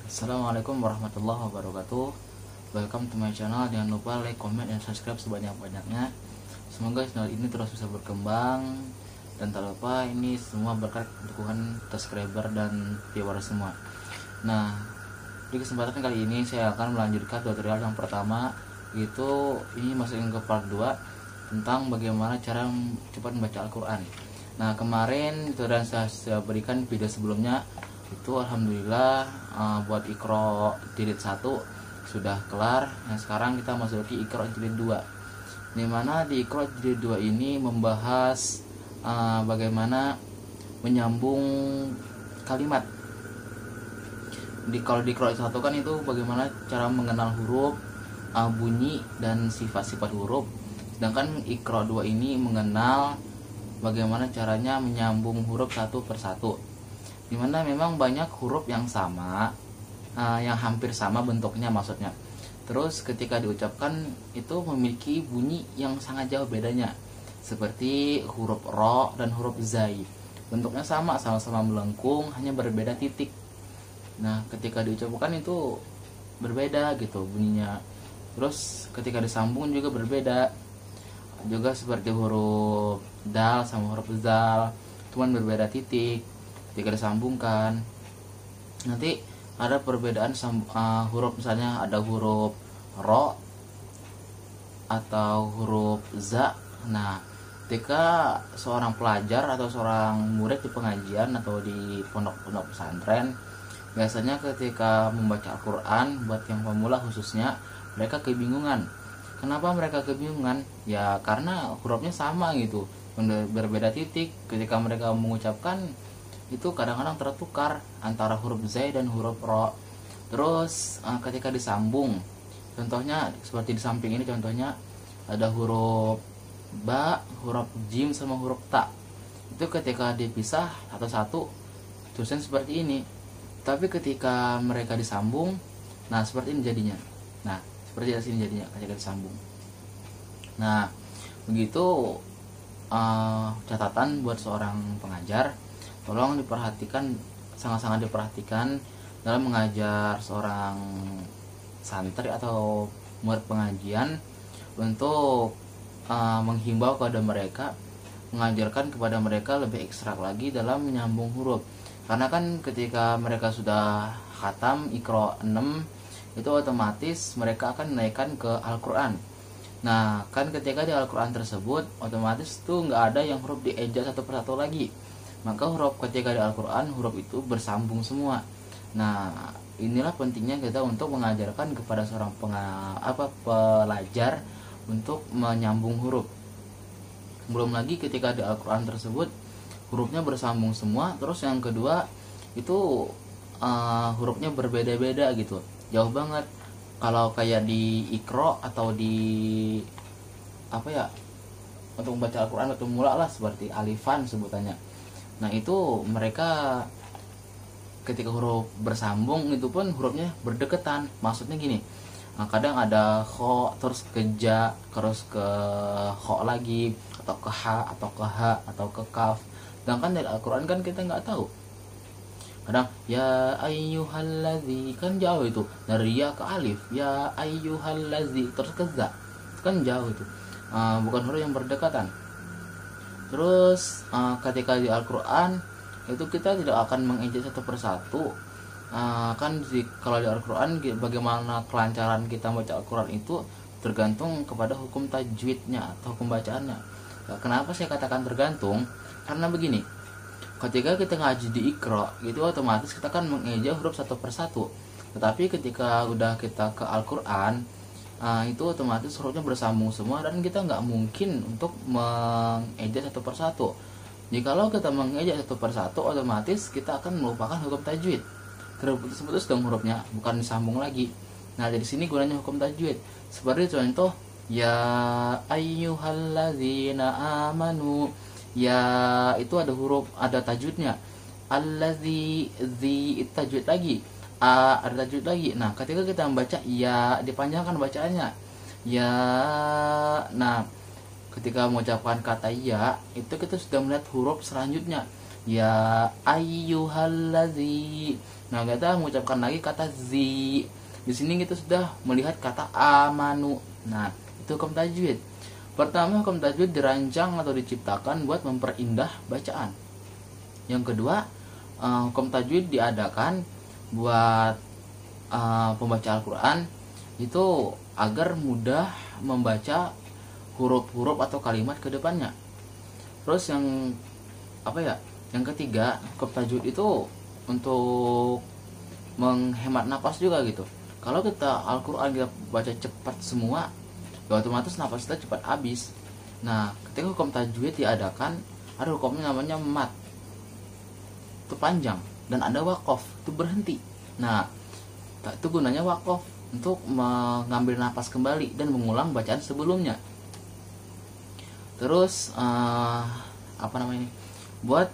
Assalamualaikum warahmatullahi wabarakatuh. Welcome to my channel. Jangan lupa like, comment, dan subscribe sebanyak-banyaknya. Semoga channel ini terus bisa berkembang. Dan tak lupa ini semua berkat dukungan subscriber dan viewer semua. Nah, di kesempatan kali ini saya akan melanjutkan tutorial yang pertama. Ini masuk ke part 2 tentang bagaimana cara cepat membaca Al-Quran. Nah, kemarin tutorial saya berikan video sebelumnya itu alhamdulillah buat Iqra jilid 1 sudah kelar. Nah, sekarang kita masuk ke Iqra jilid 2, dimana di Iqra jilid 2 ini membahas bagaimana menyambung kalimat. Kalau di Iqra 1 kan itu bagaimana cara mengenal huruf, bunyi dan sifat-sifat huruf. Sedangkan Iqra 2 ini mengenal bagaimana caranya menyambung huruf satu persatu, dimana memang banyak huruf yang sama, yang hampir sama bentuknya maksudnya. Terus ketika diucapkan itu memiliki bunyi yang sangat jauh bedanya, seperti huruf ro dan huruf zai. Bentuknya sama-sama melengkung, hanya berbeda titik. Nah, ketika diucapkan itu berbeda gitu bunyinya. Terus ketika disambung juga berbeda. Juga seperti huruf dal sama huruf zal, cuman berbeda titik. Jika disambungkan nanti ada perbedaan huruf, misalnya ada huruf ro atau huruf za. Nah, ketika seorang pelajar atau seorang murid di pengajian atau di pondok-pondok pesantren, biasanya ketika membaca Al-Quran buat yang pemula khususnya, mereka kebingungan. Kenapa mereka kebingungan? Ya karena hurufnya sama gitu, berbeda titik. Ketika mereka mengucapkan itu kadang-kadang tertukar antara huruf zai dan huruf ro. Terus ketika disambung, contohnya seperti di samping ini, contohnya ada huruf ba, huruf jim sama huruf ta. Itu ketika dipisah satu-satu tulisan seperti ini. Tapi ketika mereka disambung, nah seperti ini jadinya. Nah, seperti di sini jadinya ketika disambung. Nah, begitu catatan buat seorang pengajar. Tolong diperhatikan, sangat-sangat diperhatikan dalam mengajar seorang santri atau murid pengajian, untuk menghimbau kepada mereka, mengajarkan kepada mereka lebih ekstrak lagi dalam menyambung huruf. Karena kan ketika mereka sudah khatam Iqra 6, itu otomatis mereka akan menaikkan ke Al-Quran. Nah, kan ketika di Al-Quran tersebut otomatis tuh nggak ada yang huruf dieja satu persatu lagi. Maka huruf ketika di Al-Quran, huruf itu bersambung semua. Nah, inilah pentingnya kita untuk mengajarkan kepada seorang pelajar untuk menyambung huruf. Belum lagi ketika di Al-Quran tersebut hurufnya bersambung semua. Terus yang kedua itu hurufnya berbeda-beda gitu, jauh banget. Kalau kayak di Iqra atau di untuk membaca Al-Quran atau mula lah, seperti alifan sebutannya. Nah, itu mereka ketika huruf bersambung itu pun hurufnya berdekatan. Maksudnya gini, kadang ada kho terus ke ja, terus ke kho lagi, atau ke ha, atau ke ha, atau ke kaf. Sedangkan dari Al-Quran kan kita nggak tahu. Kadang ya ayyuhallazi, kan jauh itu, dari ya ke alif, ya ayyuhallazi terus ke za, kan jauh itu, bukan huruf yang berdekatan. Terus ketika di Al-Quran itu kita tidak akan mengeja satu persatu. Kalau di Al-Quran bagaimana kelancaran kita baca Al-Quran itu tergantung kepada hukum tajwidnya atau hukum bacaannya. Kenapa saya katakan tergantung? Karena begini, ketika kita ngaji di Iqra itu otomatis kita kan mengeja huruf satu persatu. Tetapi ketika udah kita ke Al-Quran, itu otomatis hurufnya bersambung semua, dan kita nggak mungkin untuk mengeja satu persatu. Jikalau kita mengeja satu persatu, otomatis kita akan melupakan hukum tajwid. Terputus-putus dong hurufnya, bukan disambung lagi. Nah, dari sini gunanya hukum tajwid. Seperti contoh, ya ayyuhallazina amanu. Ya, itu ada huruf, ada tajwidnya. Allazi, zi, itu tajwid lagi. A, ada tajwid lagi. Nah, ketika kita membaca ya, dipanjangkan bacaannya. Ya. Nah, ketika mengucapkan kata ya, itu kita sudah melihat huruf selanjutnya. Ya ayyuhallazi. Nah, kita mengucapkan lagi kata zi. Di sini kita sudah melihat kata amanu. Nah, itu hukum tajwid. Pertama, hukum tajwid dirancang atau diciptakan buat memperindah bacaan. Yang kedua, hukum tajwid diadakan buat pembaca Al-Quran itu agar mudah membaca huruf-huruf atau kalimat ke depannya. Terus yang Yang ketiga, hukum tajwid itu untuk menghemat napas juga gitu. Kalau kita Al-Quran kita baca cepat semua, ya otomatis napas kita cepat habis. Nah, ketika hukum tajwid diadakan, ada hukumnya namanya mat, itu panjang, dan ada wakof, itu berhenti. Nah, itu gunanya wakof untuk mengambil napas kembali dan mengulang bacaan sebelumnya. Terus buat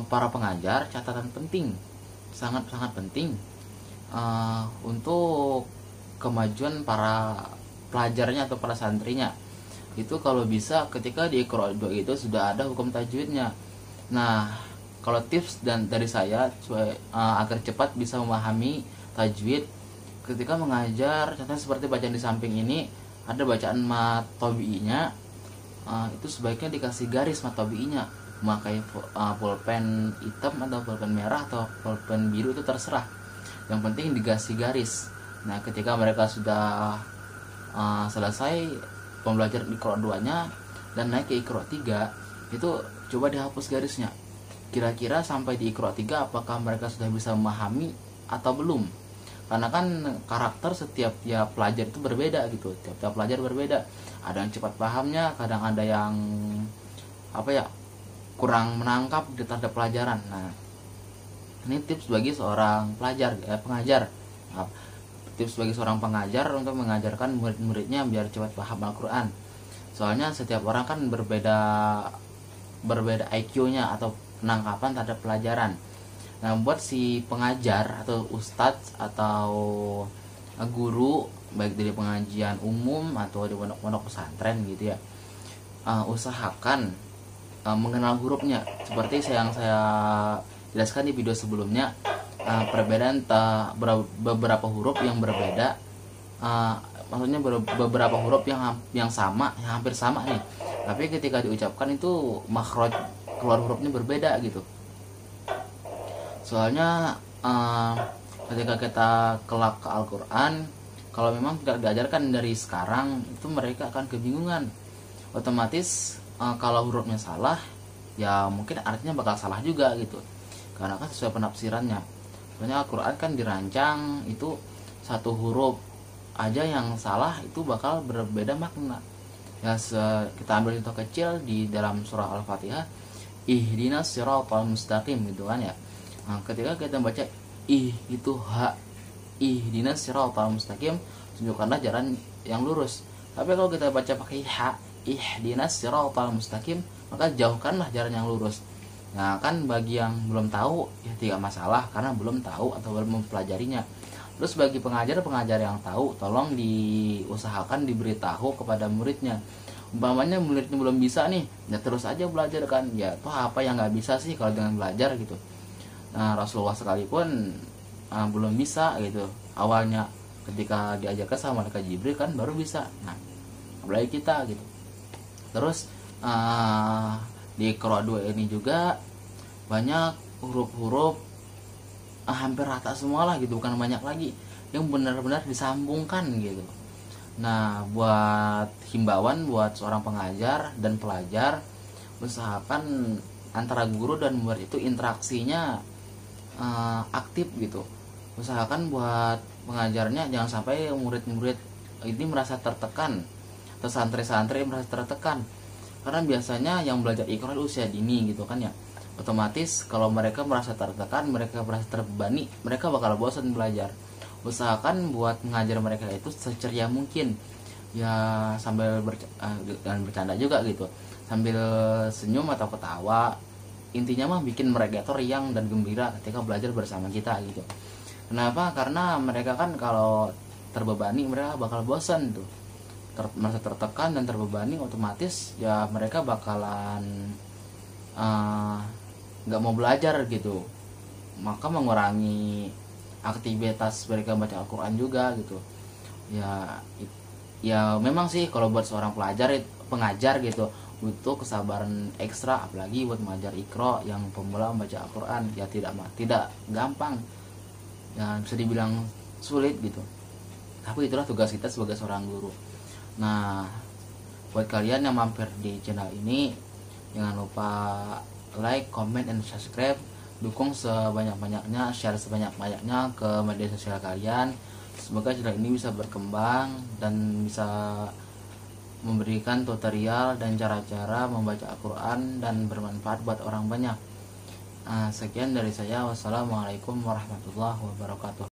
para pengajar, catatan penting, sangat-sangat penting untuk kemajuan para pelajarnya atau para santrinya. Itu kalau bisa ketika di Iqra 2 itu sudah ada hukum tajwidnya. Nah, kalau tips dan dari saya agar cepat bisa memahami tajwid ketika mengajar, contohnya seperti bacaan di samping ini, ada bacaan mat tabi'inya, itu sebaiknya dikasih garis mat tabi'inya, memakai pulpen hitam atau pulpen merah atau pulpen biru, itu terserah, yang penting dikasih garis. Nah, ketika mereka sudah selesai pembelajaran Iqra 2 nya dan naik ke Iqra 3, itu coba dihapus garisnya. Kira-kira sampai di Iqra 3 apakah mereka sudah bisa memahami atau belum? Karena kan karakter setiap pelajar itu berbeda gitu, tiap pelajar berbeda. Ada yang cepat pahamnya, kadang ada yang kurang menangkap terhadap pelajaran. Nah, ini tips bagi seorang pengajar. Nah, tips bagi seorang pengajar untuk mengajarkan murid-muridnya biar cepat paham Al-Quran. Soalnya setiap orang kan berbeda IQ-nya atau penangkapan terhadap pelajaran. Nah, buat si pengajar atau ustadz atau guru, baik dari pengajian umum atau di pondok pesantren gitu ya, usahakan mengenal hurufnya. Seperti yang saya jelaskan di video sebelumnya, perbedaan beberapa huruf yang berbeda, maksudnya beberapa huruf yang sama, yang hampir sama nih, tapi ketika diucapkan itu makhraj keluar hurufnya berbeda gitu. Soalnya ketika kita kelak ke Al-Quran, kalau memang tidak diajarkan dari sekarang, itu mereka akan kebingungan. Otomatis kalau hurufnya salah, ya mungkin artinya bakal salah juga gitu, karena kan sesuai penafsirannya. Soalnya Al-Quran kan dirancang itu satu huruf aja yang salah itu bakal berbeda makna. Ya, kita ambil contoh kecil di dalam surah Al-Fatihah, ihdinas siratal mustaqim gitu kan ya. Nah, ketika kita baca itu ihdinas siratal mustaqim, tunjukkanlah jalan yang lurus. Tapi kalau kita baca pakai ihdinas siratal mustaqim, maka jauhkanlah jalan yang lurus. Nah, kan bagi yang belum tahu ya tidak masalah karena belum tahu atau belum mempelajarinya. Terus bagi pengajar yang tahu, tolong diusahakan diberitahu kepada muridnya. Umpamanya muridnya belum bisa nih, ya terus aja belajar kan. Ya toh apa yang nggak bisa sih kalau dengan belajar gitu. Nah, Rasulullah sekalipun belum bisa gitu awalnya, ketika diajarkan sama malaikat Jibril kan baru bisa. Nah, apalagi kita gitu. Terus di Iqra 2 ini juga banyak huruf-huruf hampir rata semua lah gitu, bukan banyak lagi, yang benar-benar disambungkan gitu. Nah, buat himbauan buat seorang pengajar dan pelajar, usahakan antara guru dan murid itu interaksinya aktif gitu. Usahakan buat pengajarnya jangan sampai murid-murid ini merasa tertekan atau santri-santri merasa tertekan, karena biasanya yang belajar Iqra usia dini gitu kan ya, otomatis kalau mereka merasa tertekan, mereka merasa terbebani, mereka bakal bosan belajar. Usahakan buat mengajar mereka itu seceria mungkin ya, sambil bercanda juga gitu, sambil senyum atau ketawa. Intinya mah bikin mereka itu riang dan gembira ketika belajar bersama kita gitu. Kenapa? Karena mereka kan kalau terbebani mereka bakal bosan tuh, merasa tertekan dan terbebani, otomatis ya mereka bakalan nggak mau belajar gitu, maka mengurangi aktivitas mereka baca Al-Quran juga gitu. Ya memang sih kalau buat seorang pengajar gitu butuh kesabaran ekstra, apalagi buat mengajar Iqra yang pemula membaca Al-Quran. Ya tidak gampang, ya bisa dibilang sulit gitu, tapi itulah tugas kita sebagai seorang guru. Nah, buat kalian yang mampir di channel ini, jangan lupa like, comment, and subscribe. Dukung sebanyak-banyaknya, share sebanyak-banyaknya ke media sosial kalian. Semoga channel ini bisa berkembang dan bisa memberikan tutorial dan cara-cara membaca Al-Quran dan bermanfaat buat orang banyak. Sekian dari saya. Wassalamualaikum warahmatullahi wabarakatuh.